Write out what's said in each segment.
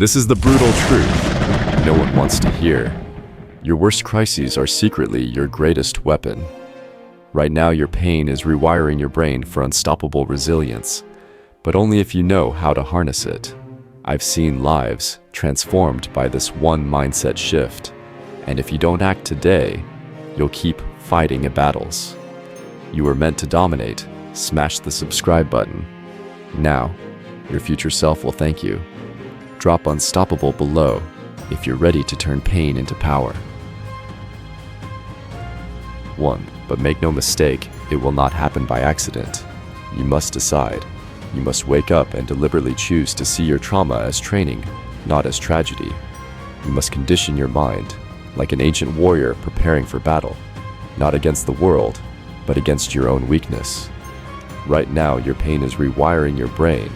This is the brutal truth no one wants to hear. Your worst crises are secretly your greatest weapon. Right now, your pain is rewiring your brain for unstoppable resilience, but only if you know how to harness it. I've seen lives transformed by this one mindset shift, and if you don't act today, you'll keep fighting in battles. You were meant to dominate. Smash the subscribe button. Now, your future self will thank you. Drop unstoppable below if you're ready to turn pain into power. 1. But make no mistake, it will not happen by accident. You must decide. You must wake up and deliberately choose to see your trauma as training, not as tragedy. You must condition your mind, like an ancient warrior preparing for battle, not against the world, but against your own weakness. Right now, your pain is rewiring your brain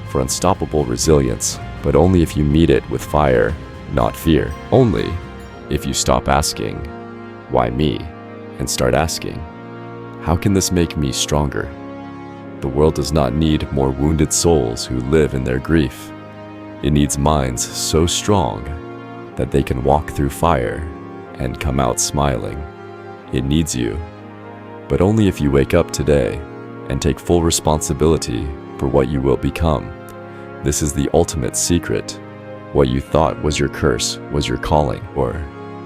for unstoppable resilience, but only if you meet it with fire, not fear. Only if you stop asking, why me? And start asking, how can this make me stronger? The world does not need more wounded souls who live in their grief. It needs minds so strong that they can walk through fire and come out smiling. It needs you, but only if you wake up today and take full responsibility for what you will become. This is the ultimate secret. What you thought was your curse was your calling, or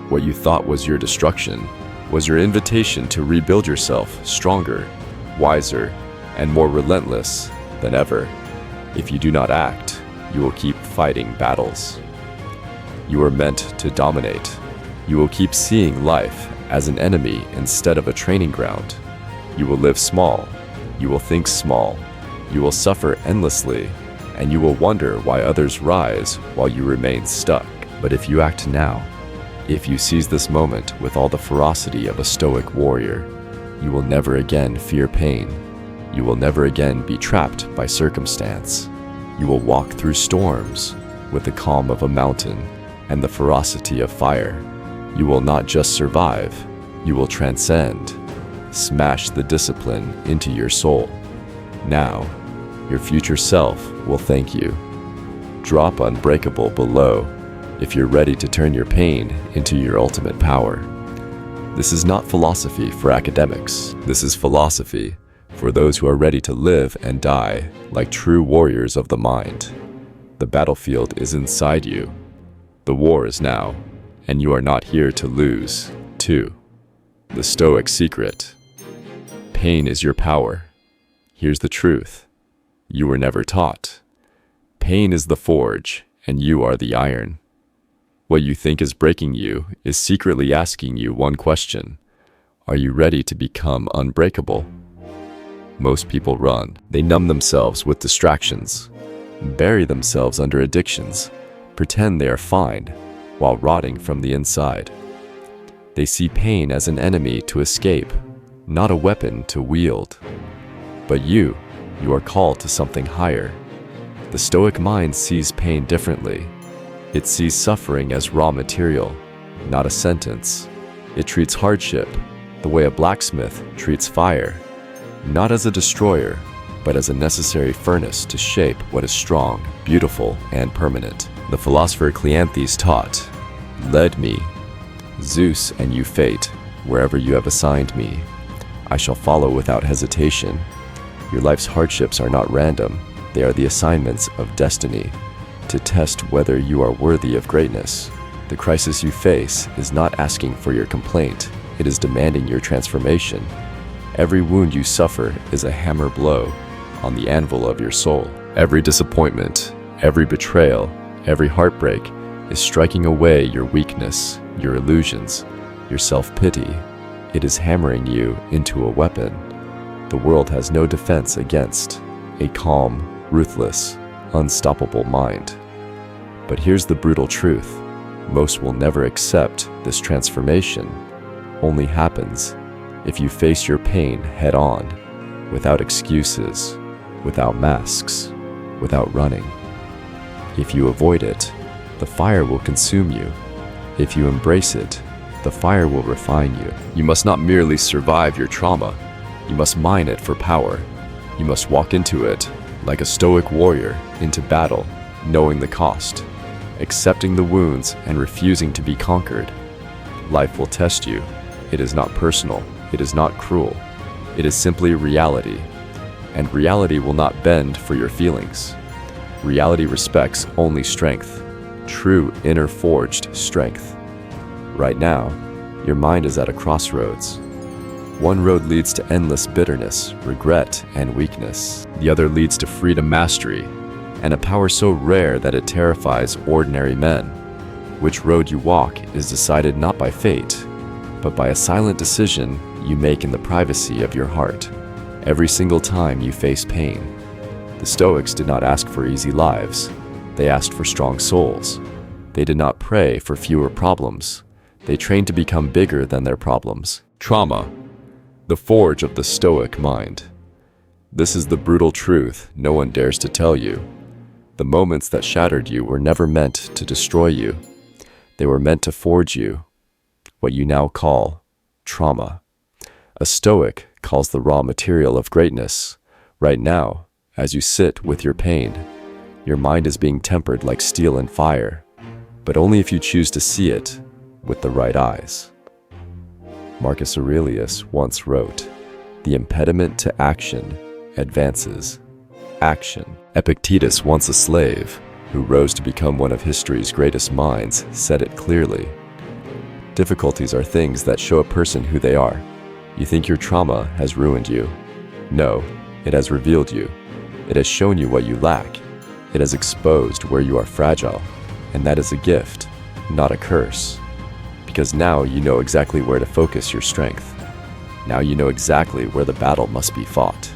what you thought was your destruction was your invitation to rebuild yourself stronger, wiser, and more relentless than ever. If you do not act, you will keep fighting battles. You are meant to dominate. You will keep seeing life as an enemy instead of a training ground. You will live small. You will think small. You will suffer endlessly, and you will wonder why others rise while you remain stuck. But if you act now, if you seize this moment with all the ferocity of a Stoic warrior, you will never again fear pain. You will never again be trapped by circumstance. You will walk through storms with the calm of a mountain and the ferocity of fire. You will not just survive, you will transcend. Smash the discipline into your soul. Now, your future self will thank you. Drop unbreakable below if you're ready to turn your pain into your ultimate power. This is not philosophy for academics. This is philosophy for those who are ready to live and die like true warriors of the mind. The battlefield is inside you. The war is now, and you are not here to lose. 2. The Stoic secret. Pain is your power. Here's the truth. You were never taught. Pain is the forge, and you are the iron. What you think is breaking you is secretly asking you one question. Are you ready to become unbreakable? Most people run. They numb themselves with distractions, bury themselves under addictions, pretend they are fine while rotting from the inside. They see pain as an enemy to escape, not a weapon to wield. But you are called to something higher. The Stoic mind sees pain differently. It sees suffering as raw material, not a sentence. It treats hardship the way a blacksmith treats fire, not as a destroyer, but as a necessary furnace to shape what is strong, beautiful, and permanent. The philosopher Cleanthes taught, "Lead me, Zeus and you fate, wherever you have assigned me. I shall follow without hesitation. Your life's hardships are not random. They are the assignments of destiny, to test whether you are worthy of greatness. The crisis you face is not asking for your complaint. It is demanding your transformation. Every wound you suffer is a hammer blow on the anvil of your soul. Every disappointment, every betrayal, every heartbreak is striking away your weakness, your illusions, your self-pity. It is hammering you into a weapon the world has no defense against, a calm, ruthless, unstoppable mind. But here's the brutal truth. Most will never accept this transformation. Only happens if you face your pain head on, without excuses, without masks, without running. If you avoid it, the fire will consume you. If you embrace it, the fire will refine you. You must not merely survive your trauma. You must mine it for power. You must walk into it like a Stoic warrior into battle, knowing the cost. accepting the wounds and refusing to be conquered. Life will test you. It is not personal. It is not cruel. It is simply reality. And reality will not bend for your feelings. Reality respects only strength, true inner forged strength. Right now, your mind is at a crossroads. One road leads to endless bitterness, regret, and weakness. The other leads to freedom, mastery, and a power so rare that it terrifies ordinary men. Which road you walk is decided not by fate, but by a silent decision you make in the privacy of your heart, every single time you face pain. The Stoics did not ask for easy lives. They asked for strong souls. They did not pray for fewer problems. They trained to become bigger than their problems. Trauma, the forge of the Stoic mind. This is the brutal truth no one dares to tell you. The moments that shattered you were never meant to destroy you. They were meant to forge you, what you now call trauma. A Stoic calls the raw material of greatness. Right now, as you sit with your pain, your mind is being tempered like steel and fire, but only if you choose to see it with the right eyes. Marcus Aurelius once wrote, "The impediment to action advances action." Epictetus, once a slave, who rose to become one of history's greatest minds, said it clearly. Difficulties are things that show a person who they are. You think your trauma has ruined you. No, it has revealed you. It has shown you what you lack. It has exposed where you are fragile, and that is a gift, not a curse. Because now you know exactly where to focus your strength. Now you know exactly where the battle must be fought.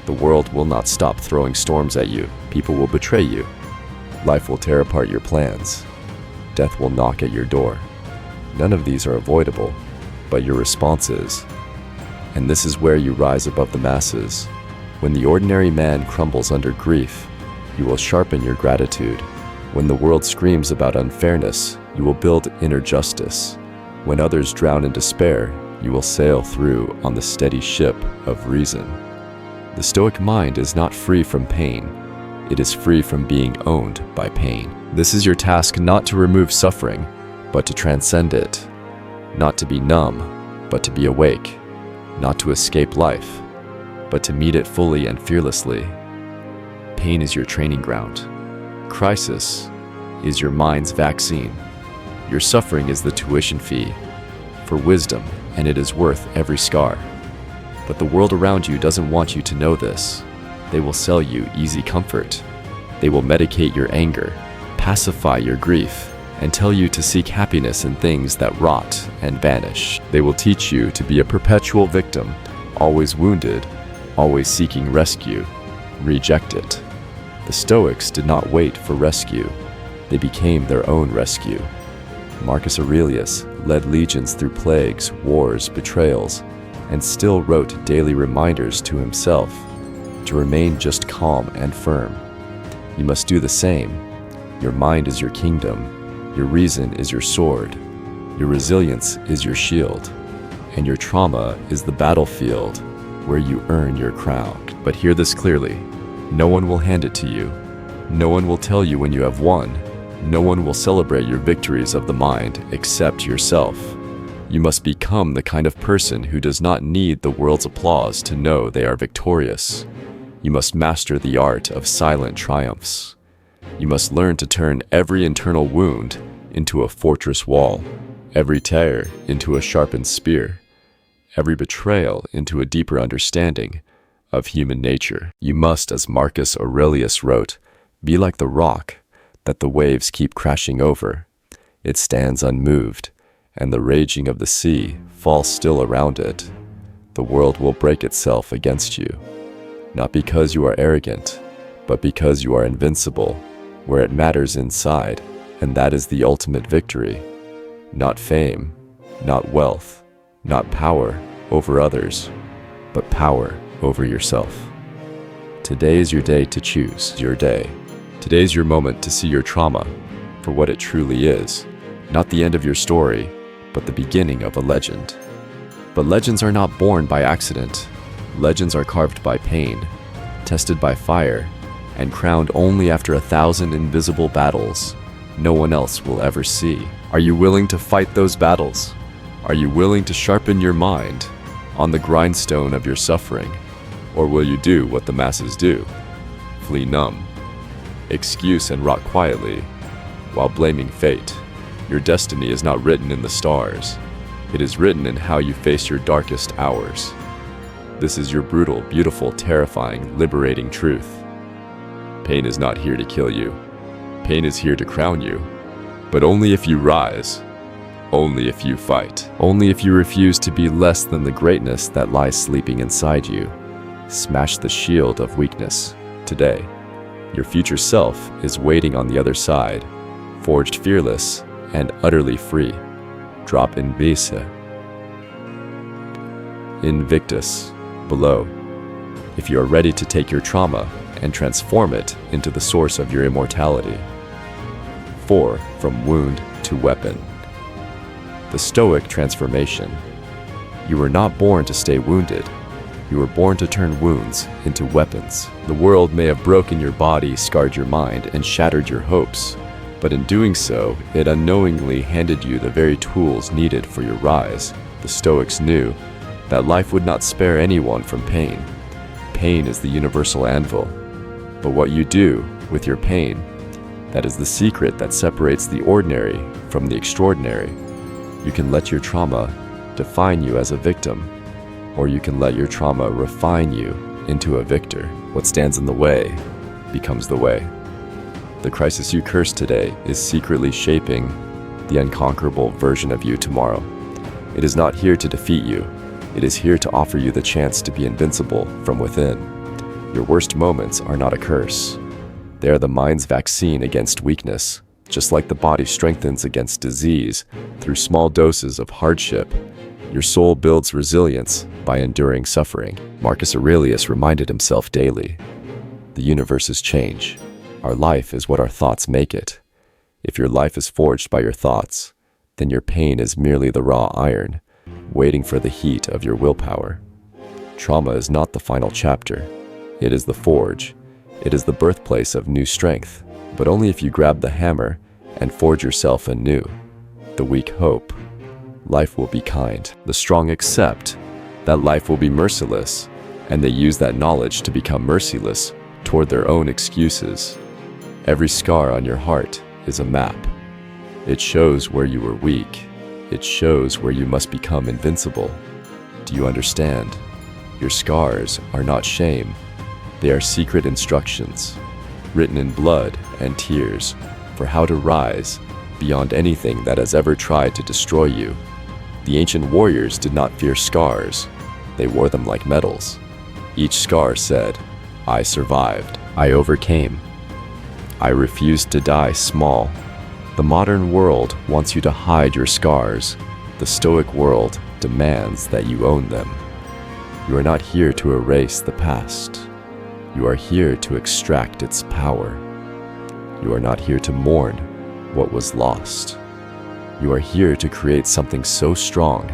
The world will not stop throwing storms at you. People will betray you. Life will tear apart your plans. Death will knock at your door. None of these are avoidable, but your response is. And this is where you rise above the masses. When the ordinary man crumbles under grief, you will sharpen your gratitude. When the world screams about unfairness, you will build inner justice. When others drown in despair, you will sail through on the steady ship of reason. The Stoic mind is not free from pain. It is free from being owned by pain. This is your task, not to remove suffering, but to transcend it. Not to be numb, but to be awake. Not to escape life, but to meet it fully and fearlessly. Pain is your training ground. Crisis is your mind's vaccine. Your suffering is the tuition fee for wisdom, and it is worth every scar. But the world around you doesn't want you to know this. They will sell you easy comfort. They will medicate your anger, pacify your grief, and tell you to seek happiness in things that rot and vanish. They will teach you to be a perpetual victim, always wounded, always seeking rescue. Reject it. The Stoics did not wait for rescue. They became their own rescue. Marcus Aurelius led legions through plagues, wars, betrayals, and still wrote daily reminders to himself to remain just calm and firm. You must do the same. Your mind is your kingdom. Your reason is your sword. Your resilience is your shield. And your trauma is the battlefield where you earn your crown. But hear this clearly. No one will hand it to you. No one will tell you when you have won. No one will celebrate your victories of the mind except yourself. You must become the kind of person who does not need the world's applause to know they are victorious. You must master the art of silent triumphs. You must learn to turn every internal wound into a fortress wall, every tear into a sharpened spear, every betrayal into a deeper understanding of human nature. You must, as Marcus Aurelius wrote, be like the rock that the waves keep crashing over. It stands unmoved, and the raging of the sea falls still around it. The world will break itself against you, not because you are arrogant, but because you are invincible, where it matters inside, and that is the ultimate victory. Not fame, not wealth, not power over others, but power over yourself. Today is your day to choose your day. Today is your moment to see your trauma for what it truly is, not the end of your story, but the beginning of a legend. But legends are not born by accident. Legends are carved by pain, tested by fire, and crowned only after 1,000 invisible battles. no one else will ever see. Are you willing to fight those battles? Are you willing to sharpen your mind on the grindstone of your suffering? Or will you do what the masses do? Flee numb, excuse and rot quietly while blaming fate. Your destiny is not written in the stars. It is written in how you face your darkest hours. This is your brutal, beautiful, terrifying, liberating truth. Pain is not here to kill you. Pain is here to crown you. But only if you rise. Only if you fight. Only if you refuse to be less than the greatness that lies sleeping inside you. Smash the shield of weakness today. Your future self is waiting on the other side, forged fearless and utterly free. Drop Invictus below. If you are ready to take your trauma and transform it into the source of your immortality. 4. From wound to weapon. The Stoic transformation. You were not born to stay wounded. You were born to turn wounds into weapons. The world may have broken your body, scarred your mind, and shattered your hopes, but in doing so, it unknowingly handed you the very tools needed for your rise. The Stoics knew that life would not spare anyone from pain. Pain is the universal anvil. But what you do with your pain, that is the secret that separates the ordinary from the extraordinary. You can let your trauma define you as a victim, or you can let your trauma refine you into a victor. What stands in the way becomes the way. The crisis you curse today is secretly shaping the unconquerable version of you tomorrow. It is not here to defeat you. It is here to offer you the chance to be invincible from within. Your worst moments are not a curse. They are the mind's vaccine against weakness. Just like the body strengthens against disease through small doses of hardship, your soul builds resilience by enduring suffering. Marcus Aurelius reminded himself daily, the universe is change. Our life is what our thoughts make it. If your life is forged by your thoughts, then your pain is merely the raw iron, waiting for the heat of your willpower. Trauma is not the final chapter. It is the forge. It is the birthplace of new strength, but only if you grab the hammer and forge yourself anew. The weak hope. Life will be kind. The strong accept that life will be merciless, and they use that knowledge to become merciless toward their own excuses. Every scar on your heart is a map. It shows where you were weak. It shows where you must become invincible. Do you understand? Your scars are not shame. They are secret instructions, written in blood and tears, for how to rise beyond anything that has ever tried to destroy you. The ancient warriors did not fear scars. They wore them like medals. Each scar said, I survived. I overcame. I refused to die small. The modern world wants you to hide your scars. The Stoic world demands that you own them. You are not here to erase the past. You are here to extract its power. You are not here to mourn what was lost. You are here to create something so strong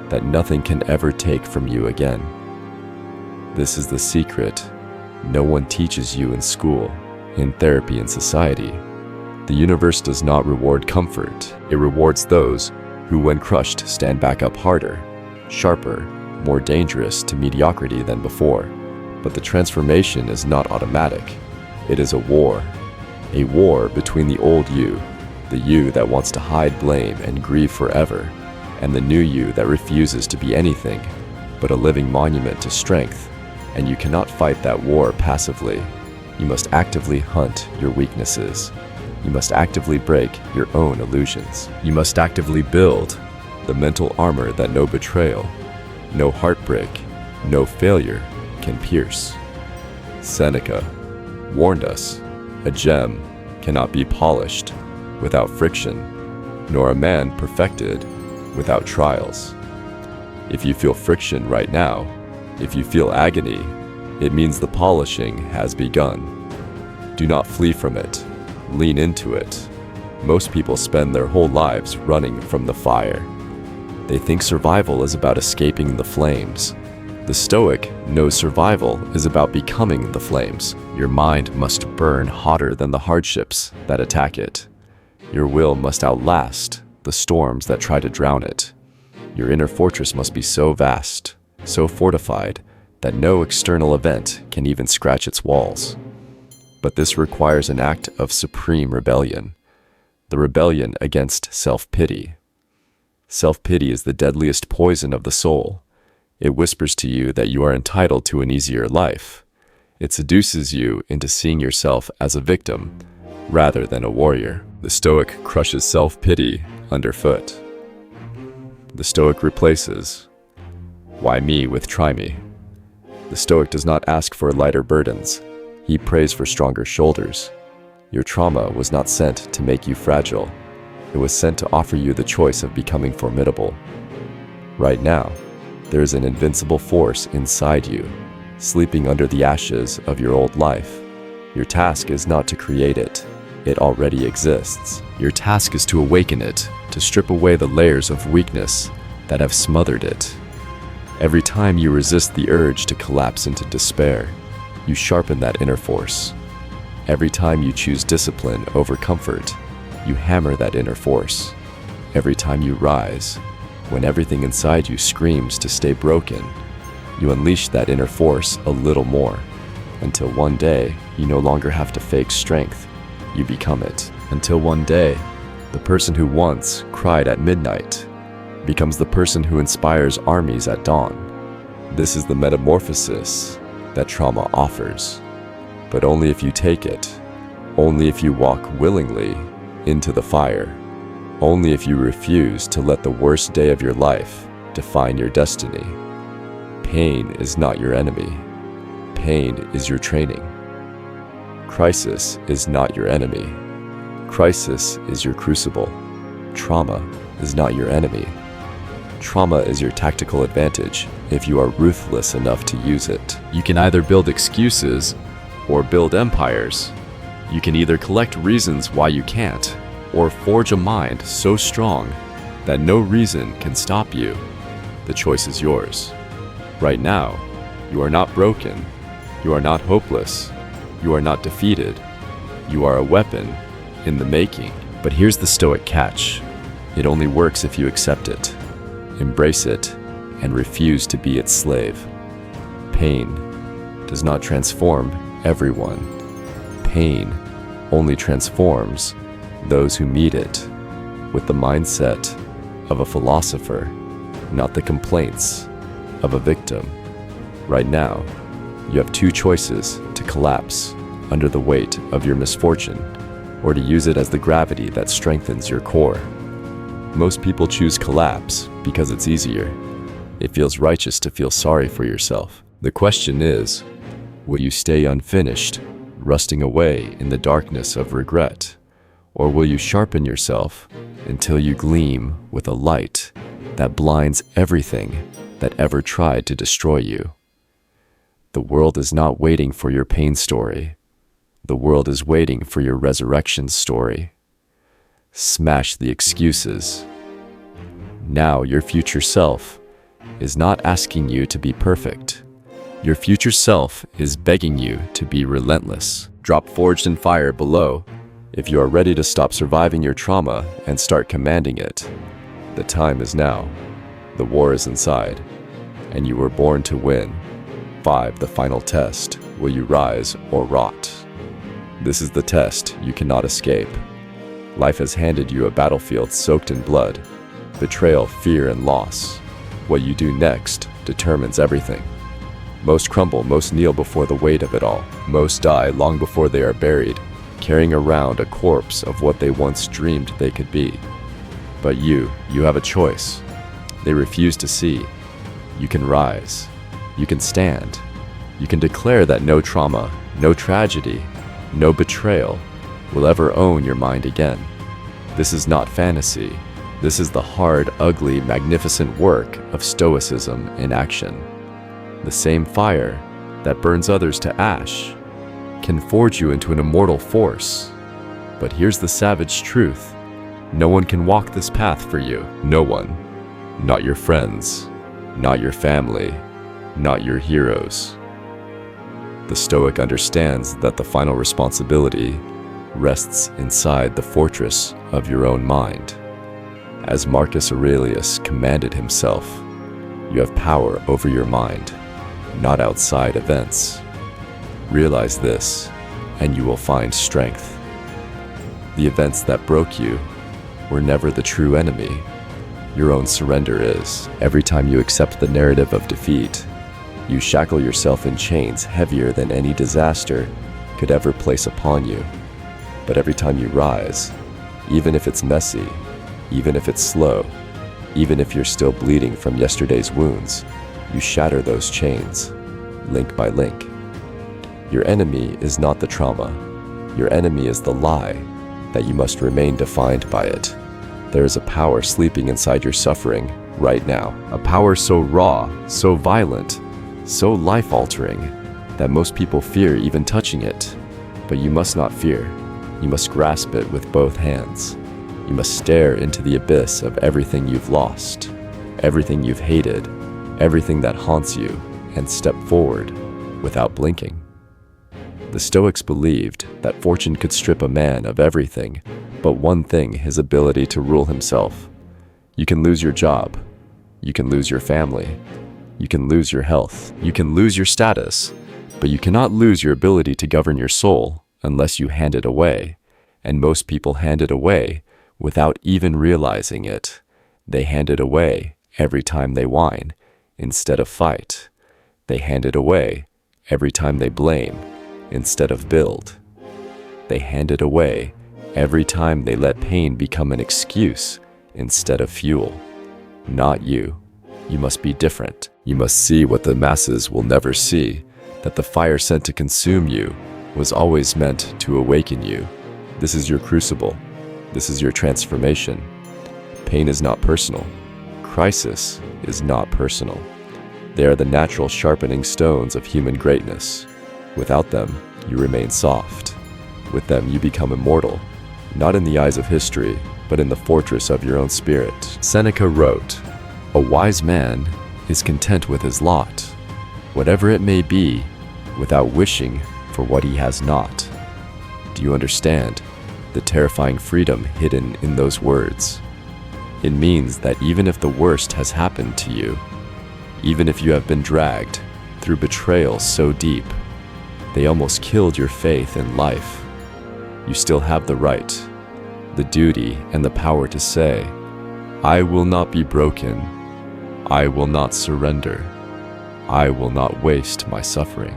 that nothing can ever take from you again. This is the secret no one teaches you in school, in therapy, and society. The universe does not reward comfort. It rewards those who, when crushed, stand back up harder, sharper, more dangerous to mediocrity than before. But the transformation is not automatic. It is a war between the old you, the you that wants to hide blame and grieve forever, and the new you that refuses to be anything but a living monument to strength. And you cannot fight that war passively. You must actively hunt your weaknesses. You must actively break your own illusions. You must actively build the mental armor that no betrayal, no heartbreak, no failure can pierce. Seneca warned us, a gem cannot be polished without friction, nor a man perfected without trials. If you feel friction right now, if you feel agony, it means the polishing has begun. Do not flee from it. Lean into it. Most people spend their whole lives running from the fire. They think survival is about escaping the flames. The Stoic knows survival is about becoming the flames. Your mind must burn hotter than the hardships that attack it. Your will must outlast the storms that try to drown it. Your inner fortress must be so vast, so fortified, that no external event can even scratch its walls. But this requires an act of supreme rebellion, the rebellion against self-pity. Self-pity is the deadliest poison of the soul. It whispers to you that you are entitled to an easier life. It seduces you into seeing yourself as a victim rather than a warrior. The Stoic crushes self-pity underfoot. The Stoic replaces "why me" with "try me." The Stoic does not ask for lighter burdens. He prays for stronger shoulders. Your trauma was not sent to make you fragile. It was sent to offer you the choice of becoming formidable. Right now, there is an invincible force inside you, sleeping under the ashes of your old life. Your task is not to create it. It already exists. Your task is to awaken it, to strip away the layers of weakness that have smothered it. Every time you resist the urge to collapse into despair, you sharpen that inner force. Every time you choose discipline over comfort, you hammer that inner force. Every time you rise, when everything inside you screams to stay broken, you unleash that inner force a little more, until one day you no longer have to fake strength. You become it. Until one day, the person who once cried at midnight becomes the person who inspires armies at dawn. This is the metamorphosis that trauma offers, but only if you take it, only if you walk willingly into the fire, only if you refuse to let the worst day of your life define your destiny. Pain is not your enemy. Pain is your training. Crisis is not your enemy. Crisis is your crucible. Trauma is not your enemy. Trauma is your tactical advantage if you are ruthless enough to use it. You can either build excuses or build empires. You can either collect reasons why you can't, or forge a mind so strong that no reason can stop you. The choice is yours. Right now, you are not broken. You are not hopeless. You are not defeated. You are a weapon in the making. But here's the Stoic catch. It only works if you accept it, embrace it, and refuse to be its slave. Pain does not transform everyone. Pain only transforms those who meet it with the mindset of a philosopher, not the complaints of a victim. Right now, you have two choices: to collapse under the weight of your misfortune, or to use it as the gravity that strengthens your core. Most people choose collapse because it's easier. It feels righteous to feel sorry for yourself. The question is, will you stay unfinished, rusting away in the darkness of regret? Or will you sharpen yourself until you gleam with a light that blinds everything that ever tried to destroy you? The world is not waiting for your pain story. The world is waiting for your resurrection story. Smash the excuses. Now your future self is not asking you to be perfect. Your future self is begging you to be relentless. Drop Forged in Fire below if you are ready to stop surviving your trauma and start commanding it. The time is now. The war is inside, and you were born to win. 5. The final test. Will you rise or rot? This is the test you cannot escape. Life has handed you a battlefield soaked in blood, betrayal, fear, and loss. What you do next determines everything. Most crumble, most kneel before the weight of it all. Most die long before they are buried, carrying around a corpse of what they once dreamed they could be. But you have a choice. They refuse to see. You can rise. You can stand. You can declare that no trauma, no tragedy, no betrayal will ever own your mind again. This is not fantasy. This is the hard, ugly, magnificent work of Stoicism in action. The same fire that burns others to ash can forge you into an immortal force. But here's the savage truth. No one can walk this path for you. No one. Not your friends. Not your family. Not your heroes. The Stoic understands that the final responsibility rests inside the fortress of your own mind. As Marcus Aurelius commanded himself, you have power over your mind, not outside events. Realize this, and you will find strength. The events that broke you were never the true enemy. Your own surrender is. Every time you accept the narrative of defeat, you shackle yourself in chains heavier than any disaster could ever place upon you. But every time you rise, even if it's messy, even if it's slow, even if you're still bleeding from yesterday's wounds, you shatter those chains, link by link. Your enemy is not the trauma. Your enemy is the lie that you must remain defined by it. There is a power sleeping inside your suffering right now. A power so raw, so violent, so life-altering that most people fear even touching it. But you must not fear. You must grasp it with both hands. You must stare into the abyss of everything you've lost, everything you've hated, everything that haunts you, and step forward without blinking. The Stoics believed that fortune could strip a man of everything but one thing: his ability to rule himself. You can lose your job. You can lose your family. You can lose your health. You can lose your status. But you cannot lose your ability to govern your soul unless you hand it away. And most people hand it away without even realizing it. They hand it away every time they whine instead of fight. They hand it away every time they blame instead of build. They hand it away every time they let pain become an excuse instead of fuel. Not you. You must be different. You must see what the masses will never see, that the fire sent to consume you was always meant to awaken you. This is your crucible. This is your transformation. Pain is not personal. Crisis is not personal. They are the natural sharpening stones of human greatness. Without them, you remain soft. With them, you become immortal, not in the eyes of history, but in the fortress of your own spirit. Seneca wrote, "A wise man is content with his lot, whatever it may be, without wishing for what he has not." Do you understand the terrifying freedom hidden in those words? It means that even if the worst has happened to you, even if you have been dragged through betrayal so deep, they almost killed your faith in life, you still have the right, the duty, and the power to say, "I will not be broken. I will not surrender. I will not waste my suffering."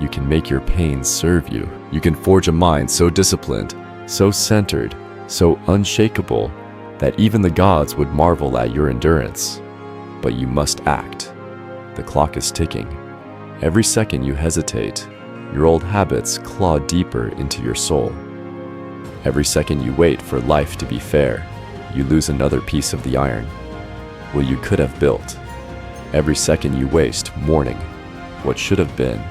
You can make your pain serve you. You can forge a mind so disciplined, so centered, so unshakable that even the gods would marvel at your endurance. But you must act. The clock is ticking. Every second you hesitate, your old habits claw deeper into your soul. Every second you wait for life to be fair, you lose another piece of the iron, what you could have built. Every second you waste mourning what should have been,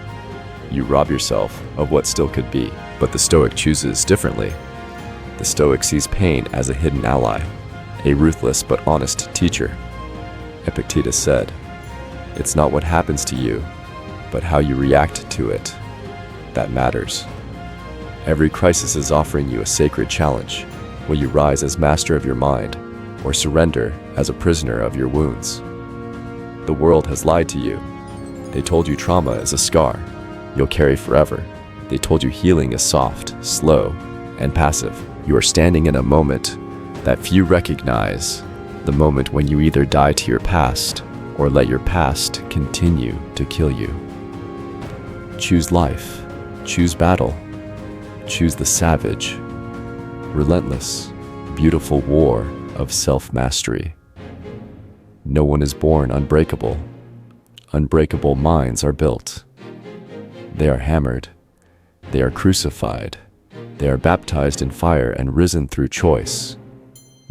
you rob yourself of what still could be. But the Stoic chooses differently. The Stoic sees pain as a hidden ally, a ruthless but honest teacher. Epictetus said, "It's not what happens to you, but how you react to it that matters." Every crisis is offering you a sacred challenge. Will you rise as master of your mind, or surrender as a prisoner of your wounds? The world has lied to you. They told you trauma is a scar you'll carry forever. They told you healing is soft, slow, and passive. You are standing in a moment that few recognize, the moment when you either die to your past or let your past continue to kill you. Choose life. Choose battle. Choose the savage, relentless, beautiful war of self-mastery. No one is born unbreakable. Unbreakable minds are built. They are hammered. They are crucified. They are baptized in fire and risen through choice,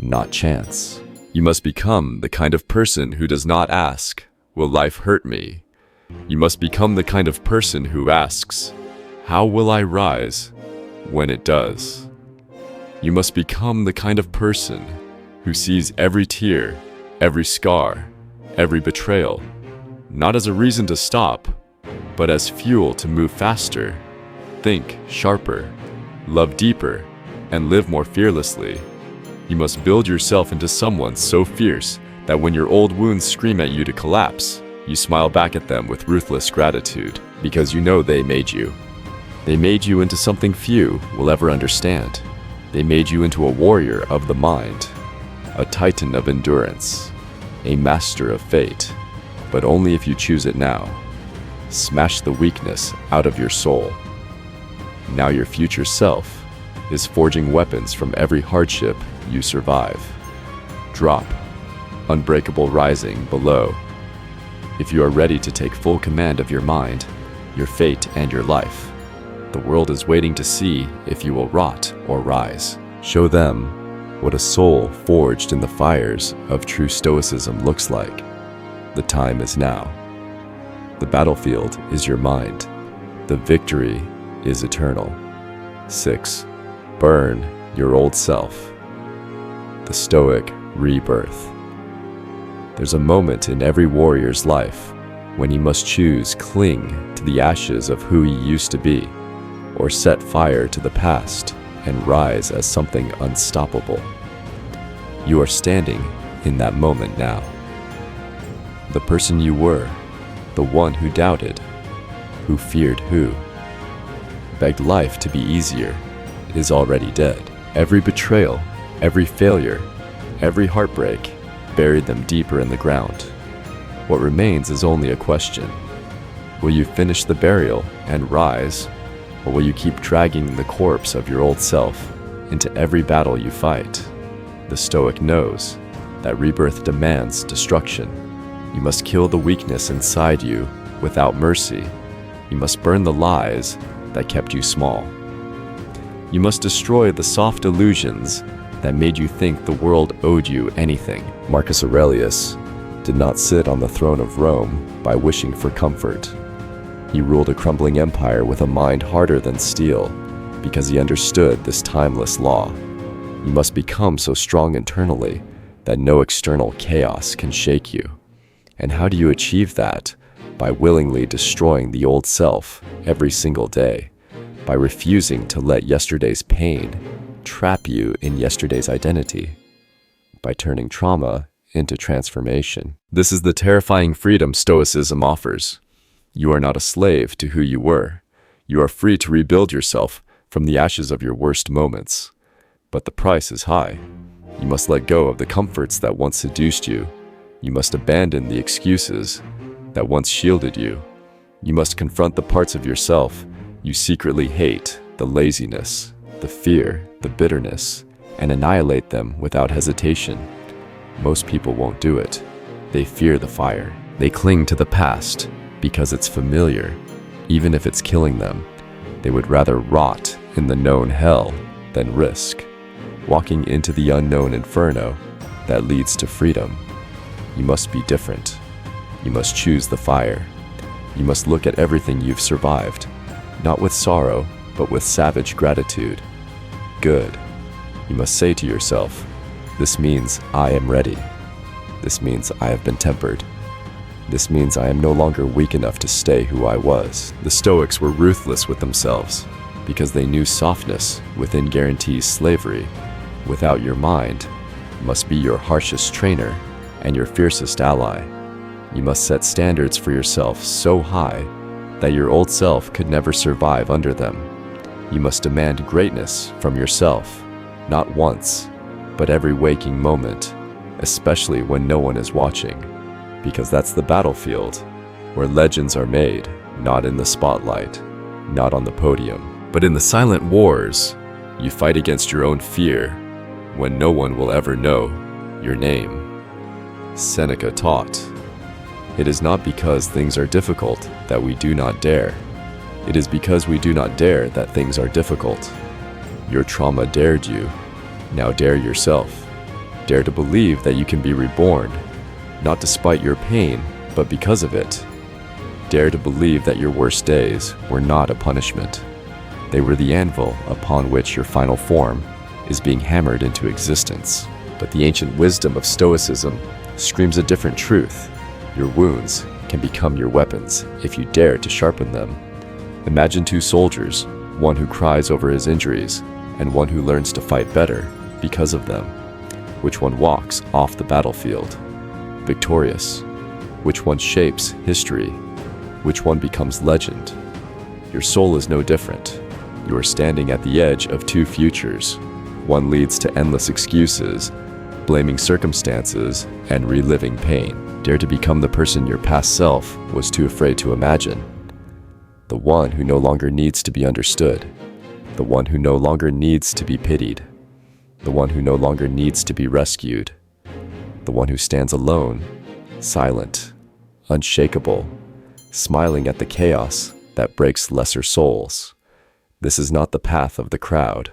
not chance. You must become the kind of person who does not ask, "Will life hurt me?" You must become the kind of person who asks, "How will I rise when it does?" You must become the kind of person who sees every tear, every scar, every betrayal, not as a reason to stop, but as fuel to move faster, think sharper, love deeper, and live more fearlessly. You must build yourself into someone so fierce that when your old wounds scream at you to collapse, you smile back at them with ruthless gratitude, because you know they made you. They made you into something few will ever understand. They made you into a warrior of the mind, a titan of endurance, a master of fate, but only if you choose it now. Smash the weakness out of your soul. Now your future self is forging weapons from every hardship you survive. Drop, unbreakable rising below. If you are ready to take full command of your mind, your fate, and your life, the world is waiting to see if you will rot or rise. Show them what a soul forged in the fires of true Stoicism looks like. The time is now. The battlefield is your mind. The victory is eternal. 6. Burn your old self. The Stoic rebirth. There's a moment in every warrior's life when he must choose cling to the ashes of who he used to be, or set fire to the past and rise as something unstoppable. You are standing in that moment now. The person you were, the one who doubted, who feared who, begged life to be easier, is already dead. Every betrayal, every failure, every heartbreak buried them deeper in the ground. What remains is only a question. Will you finish the burial and rise, or will you keep dragging the corpse of your old self into every battle you fight? The Stoic knows that rebirth demands destruction. You must kill the weakness inside you without mercy. You must burn the lies that kept you small. You must destroy the soft illusions that made you think the world owed you anything. Marcus Aurelius did not sit on the throne of Rome by wishing for comfort. He ruled a crumbling empire with a mind harder than steel because he understood this timeless law. You must become so strong internally that no external chaos can shake you. And how do you achieve that? By willingly destroying the old self every single day, by refusing to let yesterday's pain trap you in yesterday's identity, by turning trauma into transformation. This is the terrifying freedom Stoicism offers. You are not a slave to who you were. You are free to rebuild yourself from the ashes of your worst moments. But the price is high. You must let go of the comforts that once seduced you. You must abandon the excuses that once shielded you. You must confront the parts of yourself you secretly hate, the laziness, the fear, the bitterness, and annihilate them without hesitation. Most people won't do it. They fear the fire. They cling to the past because it's familiar. Even if it's killing them, they would rather rot in the known hell than risk walking into the unknown inferno that leads to freedom. You must be different. You must choose the fire. You must look at everything you've survived, not with sorrow, but with savage gratitude. Good. You must say to yourself, this means I am ready. This means I have been tempered. This means I am no longer weak enough to stay who I was. The Stoics were ruthless with themselves because they knew softness within guarantees slavery. Without your mind must be your harshest trainer and your fiercest ally. You must set standards for yourself so high that your old self could never survive under them. You must demand greatness from yourself, not once, but every waking moment, especially when no one is watching, because that's the battlefield where legends are made, not in the spotlight, not on the podium, but in the silent wars. You fight against your own fear when no one will ever know your name. Seneca taught, "It is not because things are difficult that we do not dare. It is because we do not dare that things are difficult." Your trauma dared you. Now dare yourself. Dare to believe that you can be reborn, not despite your pain, but because of it. Dare to believe that your worst days were not a punishment. They were the anvil upon which your final form is being hammered into existence. But the ancient wisdom of Stoicism screams a different truth. Your wounds can become your weapons if you dare to sharpen them. Imagine two soldiers, one who cries over his injuries, and one who learns to fight better because of them? Which one walks off the battlefield victorious? Which one shapes history? Which one becomes legend? Your soul is no different. You are standing at the edge of two futures. One leads to endless excuses, blaming circumstances, and reliving pain. Dare to become the person your past self was too afraid to imagine. The one who no longer needs to be understood. The one who no longer needs to be pitied. The one who no longer needs to be rescued. The one who stands alone, silent, unshakable, smiling at the chaos that breaks lesser souls. This is not the path of the crowd.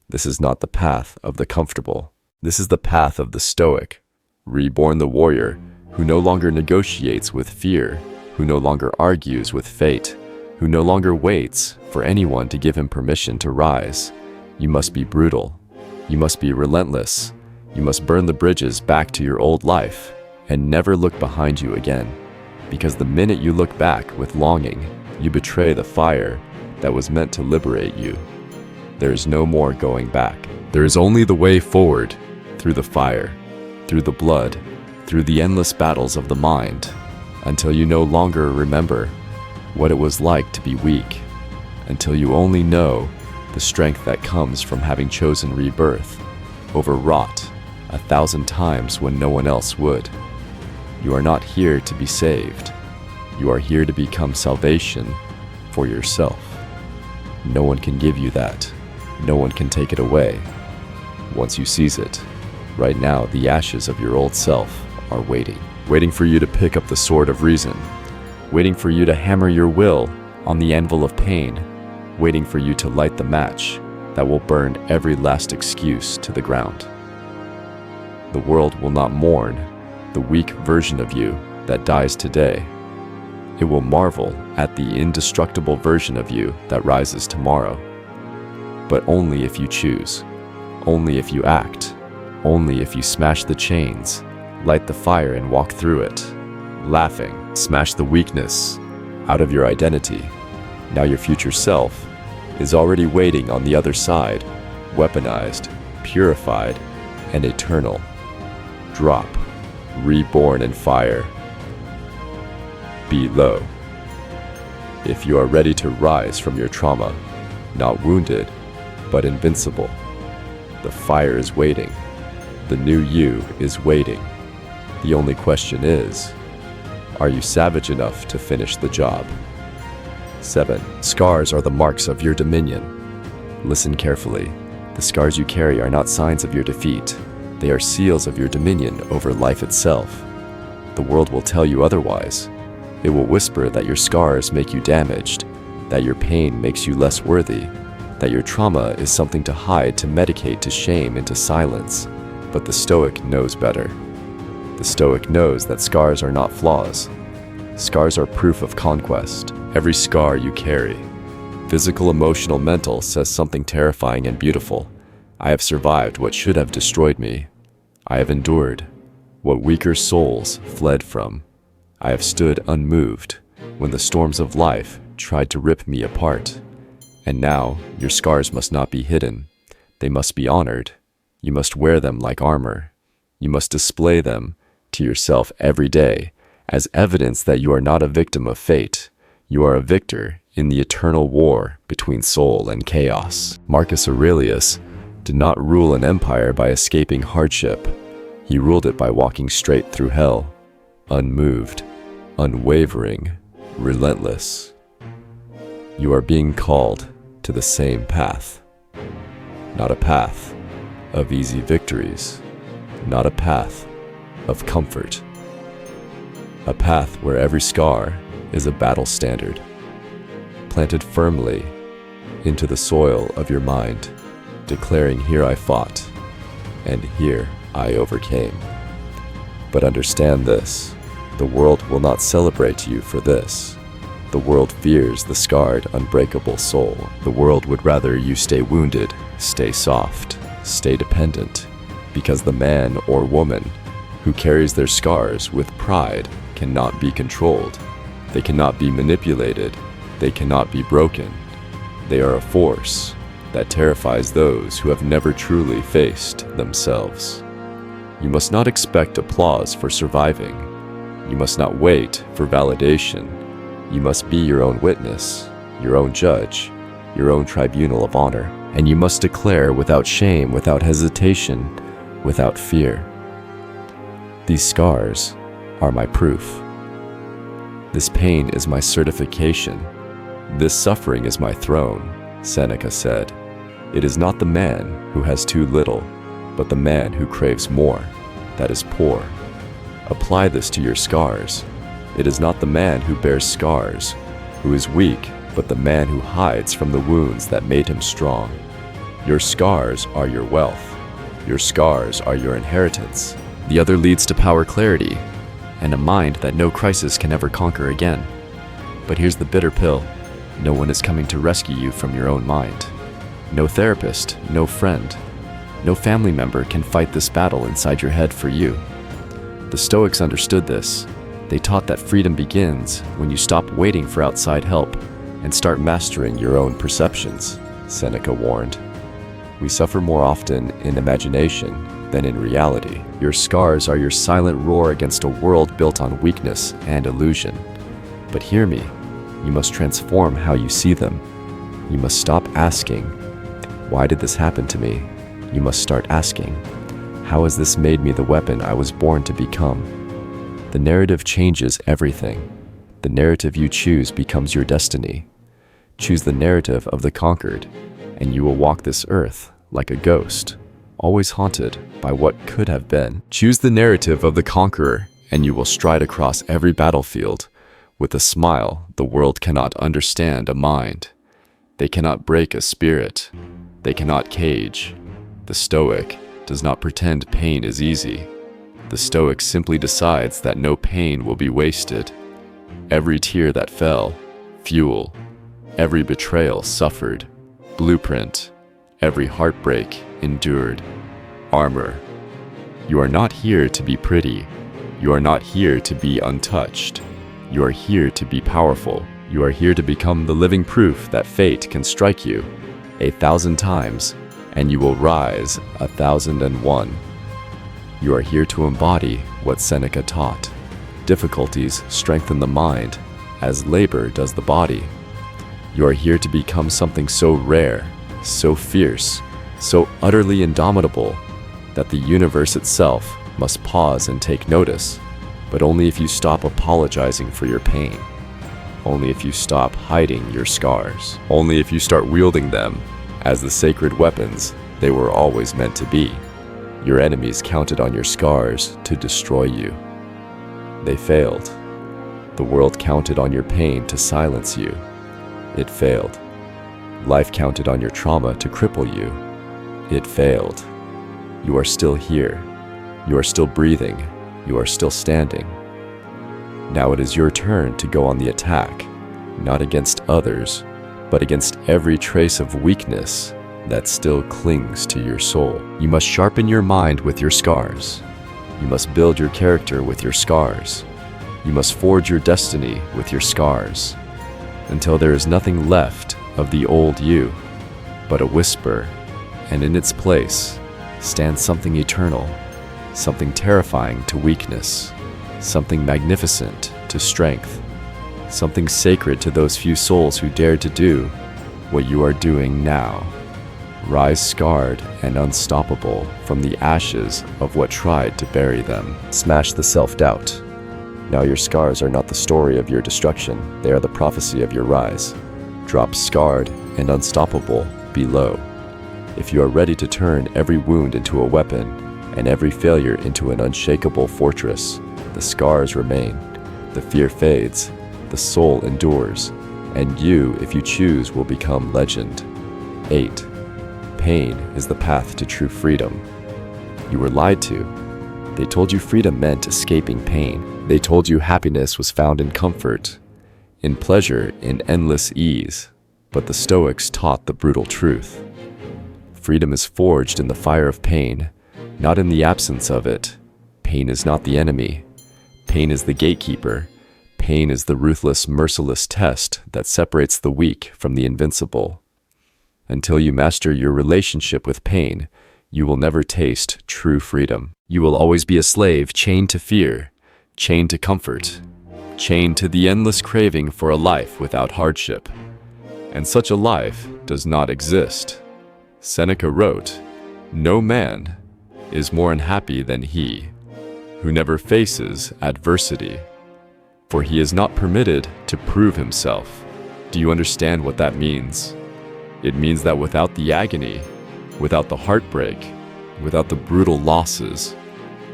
This is not the path of the comfortable. This is the path of the Stoic, reborn the warrior who no longer negotiates with fear, who no longer argues with fate, who no longer waits for anyone to give him permission to rise. You must be brutal. You must be relentless. You must burn the bridges back to your old life and never look behind you again. Because the minute you look back with longing, you betray the fire that was meant to liberate you. There is no more going back. There is only the way forward, through the fire, through the blood, through the endless battles of the mind, until you no longer remember what it was like to be weak, until you only know the strength that comes from having chosen rebirth, overwrought 1,000 times when no one else would. You are not here to be saved. You are here to become salvation for yourself. No one can give you that. No one can take it away. Once you seize it, right now the ashes of your old self are waiting for you to pick up the sword of reason, waiting for you to hammer your will on the anvil of pain, waiting for you to light the match that will burn every last excuse to the ground. The world will not mourn the weak version of you that dies today. It will marvel at the indestructible version of you that rises tomorrow. But only if you choose, only if you act, only if you smash the chains, light the fire and walk through it, laughing, smash the weakness out of your identity. Now your future self is already waiting on the other side, weaponized, purified, and eternal. Drop, reborn in fire. Below. If you are ready to rise from your trauma, not wounded, but invincible, the fire is waiting. The new you is waiting. The only question is, are you savage enough to finish the job? 7. Scars are the marks of your dominion. Listen carefully. The scars you carry are not signs of your defeat. They are seals of your dominion over life itself. The world will tell you otherwise. It will whisper that your scars make you damaged, that your pain makes you less worthy, that your trauma is something to hide, to medicate, to shame into silence. But the Stoic knows better. The Stoic knows that scars are not flaws. Scars are proof of conquest. Every scar you carry, physical, emotional, mental, says something terrifying and beautiful. I have survived what should have destroyed me. I have endured what weaker souls fled from. I have stood unmoved when the storms of life tried to rip me apart. And now, your scars must not be hidden. They must be honored. You must wear them like armor. You must display them to yourself every day as evidence that you are not a victim of fate. You are a victor in the eternal war between soul and chaos. Marcus Aurelius did not rule an empire by escaping hardship. He ruled it by walking straight through hell, unmoved, unwavering, relentless. You are being called to the same path. Not a path of easy victories, not a path of comfort. A path where every scar is a battle standard, planted firmly into the soil of your mind, declaring, "Here I fought, and here I overcame." But understand this, the world will not celebrate you for this. The world fears the scarred, unbreakable soul. The world would rather you stay wounded, stay soft, stay dependent, because the man or woman who carries their scars with pride cannot be controlled. They cannot be manipulated. They cannot be broken. They are a force that terrifies those who have never truly faced themselves. You must not expect applause for surviving. You must not wait for validation. You must be your own witness, your own judge, your own tribunal of honor, and you must declare without shame, without hesitation, without fear. These scars are my proof. This pain is my certification. This suffering is my throne, Seneca said. It is not the man who has too little, but the man who craves more, that is poor. Apply this to your scars. It is not the man who bears scars, who is weak, but the man who hides from the wounds that made him strong. Your scars are your wealth. Your scars are your inheritance. The other leads to power, clarity, and a mind that no crisis can ever conquer again. But here's the bitter pill. No one is coming to rescue you from your own mind. No therapist, no friend, no family member can fight this battle inside your head for you. The Stoics understood this. They taught that freedom begins when you stop waiting for outside help and start mastering your own perceptions, Seneca warned. We suffer more often in imagination than in reality. Your scars are your silent roar against a world built on weakness and illusion. But hear me, you must transform how you see them. You must stop asking, why did this happen to me? You must start asking, how has this made me the weapon I was born to become? The narrative changes everything. The narrative you choose becomes your destiny. Choose the narrative of the conquered, and you will walk this earth like a ghost, always haunted by what could have been. Choose the narrative of the conqueror, and you will stride across every battlefield with a smile. The world cannot understand a mind. They cannot break a spirit. They cannot cage. The Stoic does not pretend pain is easy. The Stoic simply decides that no pain will be wasted. Every tear that fell, fuel. Every betrayal suffered, blueprint. Every heartbreak endured, armor. You are not here to be pretty. You are not here to be untouched. You are here to be powerful. You are here to become the living proof that fate can strike you 1,000 times, and you will rise 1,001. You are here to embody what Seneca taught. Difficulties strengthen the mind, as labor does the body. You are here to become something so rare, so fierce, so utterly indomitable, that the universe itself must pause and take notice, but only if you stop apologizing for your pain. Only if you stop hiding your scars. Only if you start wielding them as the sacred weapons they were always meant to be. Your enemies counted on your scars to destroy you. They failed. The world counted on your pain to silence you. It failed. Life counted on your trauma to cripple you. It failed. You are still here. You are still breathing. You are still standing. Now it is your turn to go on the attack, not against others, but against every trace of weakness that still clings to your soul. You must sharpen your mind with your scars. You must build your character with your scars. You must forge your destiny with your scars, until there is nothing left of the old you, but a whisper, and in its place stands something eternal, something terrifying to weakness, something magnificent to strength, something sacred to those few souls who dared to do what you are doing now. Rise scarred and unstoppable from the ashes of what tried to bury them. Smash the self-doubt. Now your scars are not the story of your destruction, they are the prophecy of your rise. Drop scarred and unstoppable below. If you are ready to turn every wound into a weapon and every failure into an unshakable fortress, the scars remain, the fear fades, the soul endures, and you, if you choose, will become legend. 8. Pain is the path to true freedom. You were lied to. They told you freedom meant escaping pain. They told you happiness was found in comfort, in pleasure, in endless ease. But the Stoics taught the brutal truth. Freedom is forged in the fire of pain, not in the absence of it. Pain is not the enemy. Pain is the gatekeeper. Pain is the ruthless, merciless test that separates the weak from the invincible. Until you master your relationship with pain, you will never taste true freedom. You will always be a slave chained to fear, chained to comfort, chained to the endless craving for a life without hardship. And such a life does not exist. Seneca wrote, "No man is more unhappy than he who never faces adversity, for he is not permitted to prove himself." Do you understand what that means? It means that without the agony, without the heartbreak, without the brutal losses,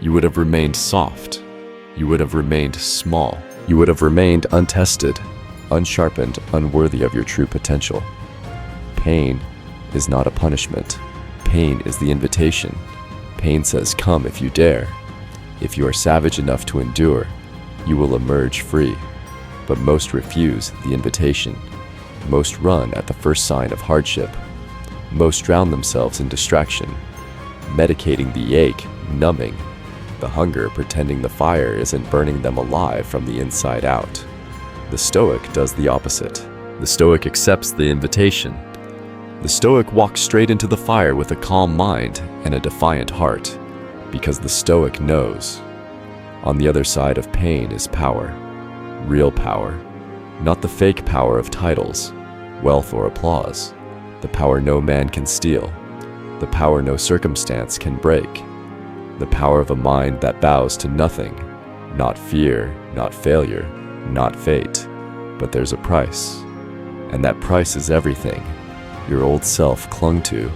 you would have remained soft. You would have remained small. You would have remained untested, unsharpened, unworthy of your true potential. Pain is not a punishment. Pain is the invitation. Pain says, "Come if you dare." If you are savage enough to endure, you will emerge free. But most refuse the invitation. Most run at the first sign of hardship. Most drown themselves in distraction, medicating the ache, numbing the hunger, pretending the fire isn't burning them alive from the inside out. The Stoic does the opposite. The Stoic accepts the invitation. The Stoic walks straight into the fire with a calm mind and a defiant heart, because the Stoic knows. On the other side of pain is power, real power, not the fake power of titles, wealth, or applause, the power no man can steal, the power no circumstance can break, the power of a mind that bows to nothing, not fear, not failure, not fate, but there's a price, and that price is everything your old self clung to,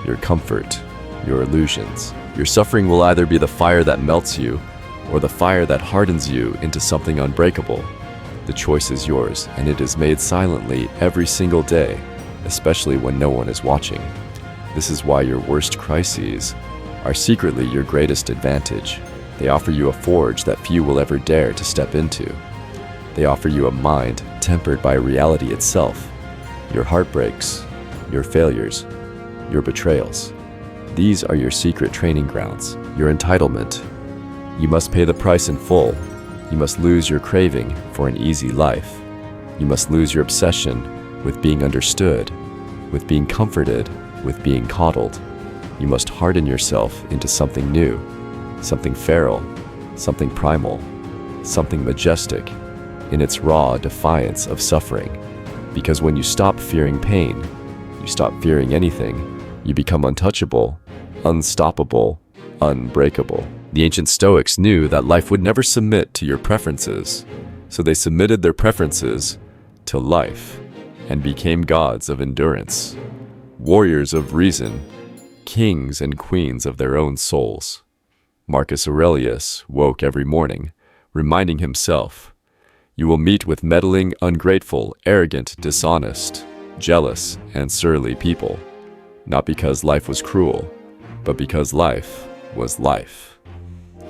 your comfort, your illusions. Your suffering will either be the fire that melts you, or the fire that hardens you into something unbreakable. The choice is yours, and it is made silently every single day, especially when no one is watching. This is why your worst crises are secretly your greatest advantage. They offer you a forge that few will ever dare to step into. They offer you a mind tempered by reality itself, your heartbreaks, your failures, your betrayals. These are your secret training grounds, your entitlement. You must pay the price in full. You must lose your craving for an easy life. You must lose your obsession with being understood, with being comforted, with being coddled. You must harden yourself into something new, something feral, something primal, something majestic in its raw defiance of suffering. Because when you stop fearing pain, you stop fearing anything, you become untouchable, unstoppable, unbreakable. The ancient Stoics knew that life would never submit to your preferences, so they submitted their preferences to life and became gods of endurance, warriors of reason, kings and queens of their own souls. Marcus Aurelius woke every morning, reminding himself, "You will meet with meddling, ungrateful, arrogant, dishonest, jealous, and surly people, not because life was cruel, but because life was life."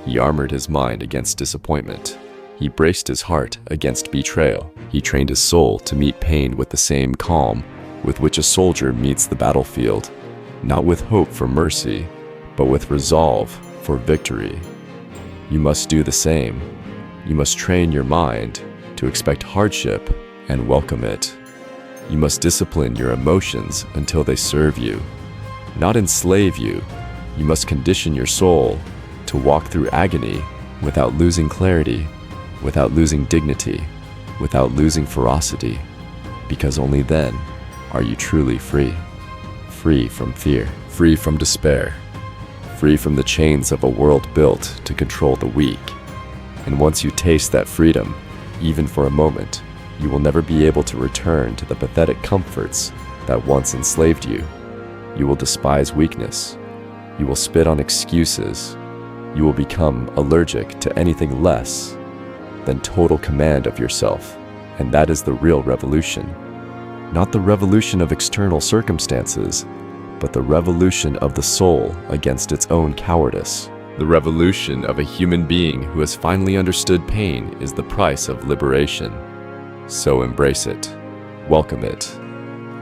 He armored his mind against disappointment. He braced his heart against betrayal. He trained his soul to meet pain with the same calm with which a soldier meets the battlefield, not with hope for mercy, but with resolve for victory. You must do the same. You must train your mind to expect hardship and welcome it. You must discipline your emotions until they serve you, not enslave you. You must condition your soul to walk through agony without losing clarity, without losing dignity, without losing ferocity, because only then are you truly free. Free from fear, free from despair, free from the chains of a world built to control the weak. And once you taste that freedom, even for a moment, you will never be able to return to the pathetic comforts that once enslaved you. You will despise weakness. You will spit on excuses. You will become allergic to anything less than total command of yourself. And that is the real revolution. Not the revolution of external circumstances, but the revolution of the soul against its own cowardice. The revolution of a human being who has finally understood pain is the price of liberation. So embrace it. Welcome it.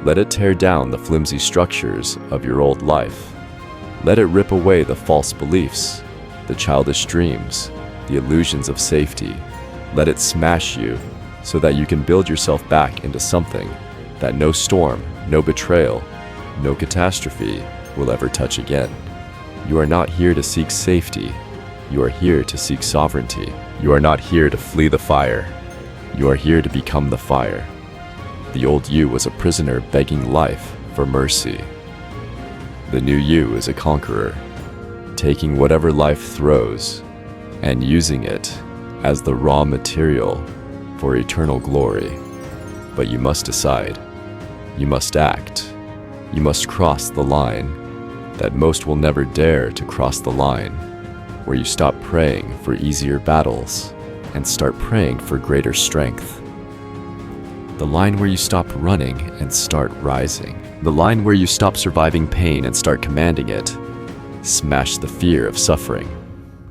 Let it tear down the flimsy structures of your old life. Let it rip away the false beliefs, the childish dreams, the illusions of safety. Let it smash you so that you can build yourself back into something that no storm, no betrayal, no catastrophe will ever touch again. You are not here to seek safety. You are here to seek sovereignty. You are not here to flee the fire. You are here to become the fire. The old you was a prisoner begging life for mercy. The new you is a conqueror, taking whatever life throws and using it as the raw material for eternal glory. But you must decide. You must act. You must cross the line that most will never dare to cross, the line where you stop praying for easier battles and start praying for greater strength. The line where you stop running and start rising. The line where you stop surviving pain and start commanding it. Smash the fear of suffering.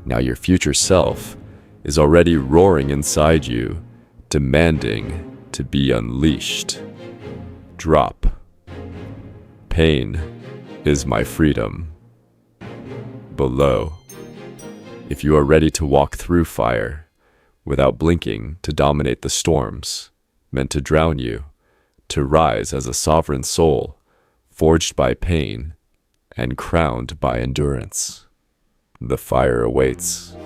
Now your future self is already roaring inside you, demanding to be unleashed. Drop. Pain is my freedom. Below. If you are ready to walk through fire, without blinking, to dominate the storms, meant to drown you, to rise as a sovereign soul, forged by pain and crowned by endurance. The fire awaits.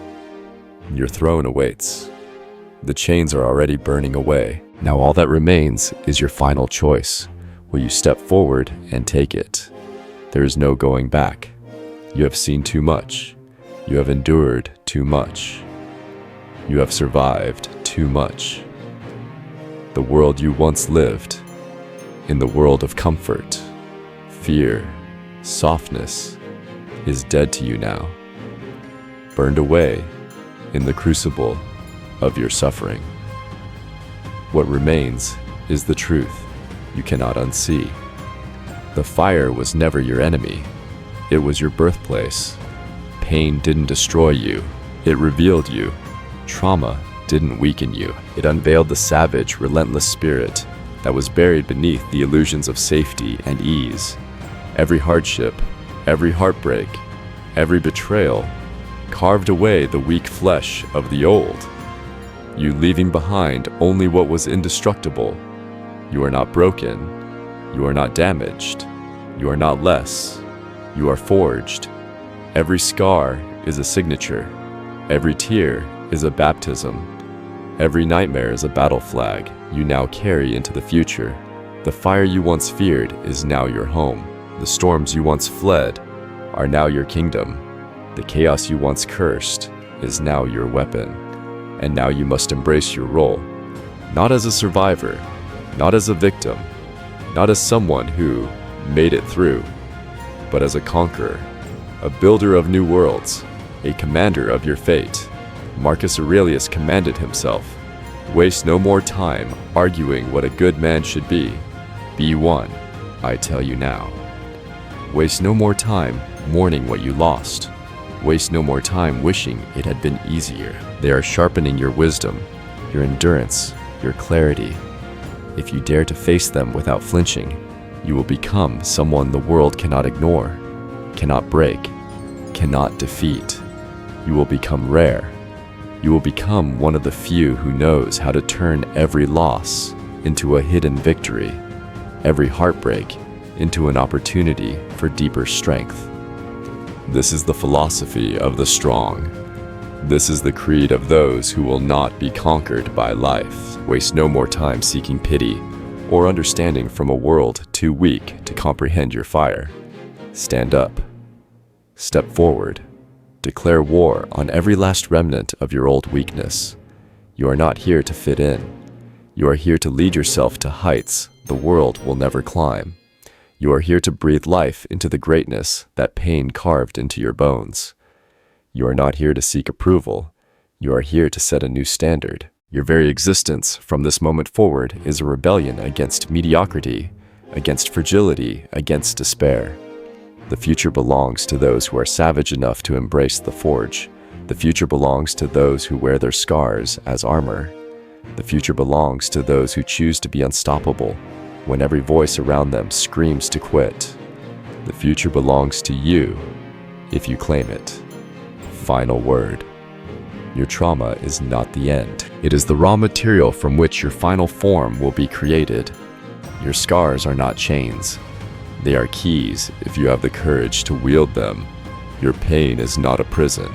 Your throne awaits. The chains are already burning away. Now all that remains is your final choice. Will you step forward and take it? There is no going back. You have seen too much. You have endured too much. You have survived too much. The world you once lived, in the world of comfort, fear, softness, is dead to you now, burned away in the crucible of your suffering. What remains is the truth you cannot unsee. The fire was never your enemy. It was your birthplace. Pain didn't destroy you. It revealed you. Trauma didn't weaken you. It unveiled the savage, relentless spirit that was buried beneath the illusions of safety and ease. Every hardship, every heartbreak, every betrayal carved away the weak flesh of the old, you leaving behind only what was indestructible. You are not broken. You are not damaged. You are not less. You are forged. Every scar is a signature. Every tear is a baptism. Every nightmare is a battle flag you now carry into the future. The fire you once feared is now your home. The storms you once fled are now your kingdom. The chaos you once cursed is now your weapon. And now you must embrace your role, not as a survivor, not as a victim, not as someone who made it through, but as a conqueror, a builder of new worlds, a commander of your fate. Marcus Aurelius commanded himself, "Waste no more time arguing what a good man should be. Be one, I tell you now." Waste no more time mourning what you lost. Waste no more time wishing it had been easier. They are sharpening your wisdom, your endurance, your clarity. If you dare to face them without flinching, you will become someone the world cannot ignore, cannot break, cannot defeat. You will become rare. You will become one of the few who knows how to turn every loss into a hidden victory, every heartbreak into an opportunity for deeper strength. This is the philosophy of the strong. This is the creed of those who will not be conquered by life. Waste no more time seeking pity or understanding from a world too weak to comprehend your fire. Stand up. Step forward. Declare war on every last remnant of your old weakness. You are not here to fit in. You are here to lead yourself to heights the world will never climb. You are here to breathe life into the greatness that pain carved into your bones. You are not here to seek approval. You are here to set a new standard. Your very existence from this moment forward is a rebellion against mediocrity, against fragility, against despair. The future belongs to those who are savage enough to embrace the forge. The future belongs to those who wear their scars as armor. The future belongs to those who choose to be unstoppable when every voice around them screams to quit. The future belongs to you if you claim it. Final word. Your trauma is not the end. It is the raw material from which your final form will be created. Your scars are not chains. They are keys if you have the courage to wield them. Your pain is not a prison.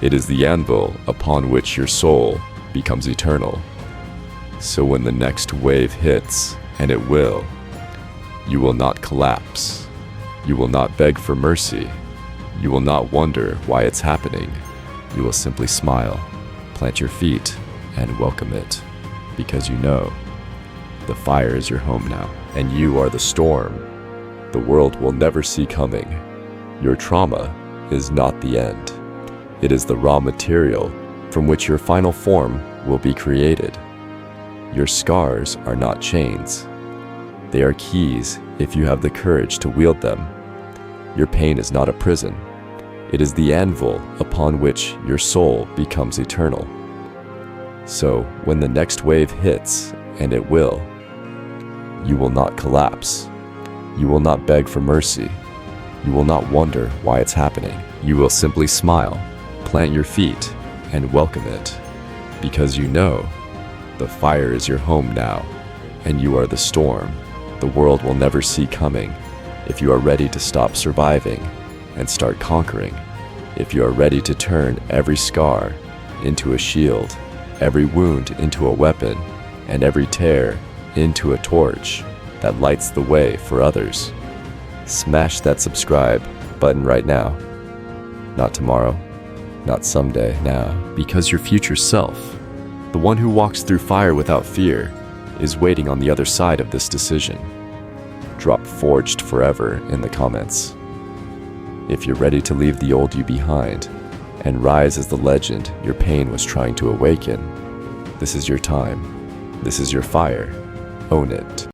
It is the anvil upon which your soul becomes eternal. So when the next wave hits, and it will, you will not collapse. You will not beg for mercy. You will not wonder why it's happening. You will simply smile, plant your feet, and welcome it, because you know the fire is your home now, and you are the storm the world will never see coming. Your trauma is not the end. It is the raw material from which your final form will be created. Your scars are not chains. They are keys if you have the courage to wield them. Your pain is not a prison. It is the anvil upon which your soul becomes eternal. So when the next wave hits, and it will, you will not collapse. You will not beg for mercy. You will not wonder why it's happening. You will simply smile, plant your feet, and welcome it, because you know the fire is your home now, and you are the storm the world will never see coming. If you are ready to stop surviving and start conquering, if you are ready to turn every scar into a shield, every wound into a weapon, and every tear into a torch that lights the way for others, smash that subscribe button right now. Not tomorrow, not someday, now. Because your future self, the one who walks through fire without fear, is waiting on the other side of this decision. Drop Forged Forever in the comments. If you're ready to leave the old you behind and rise as the legend your pain was trying to awaken, this is your time. This is your fire. Own it.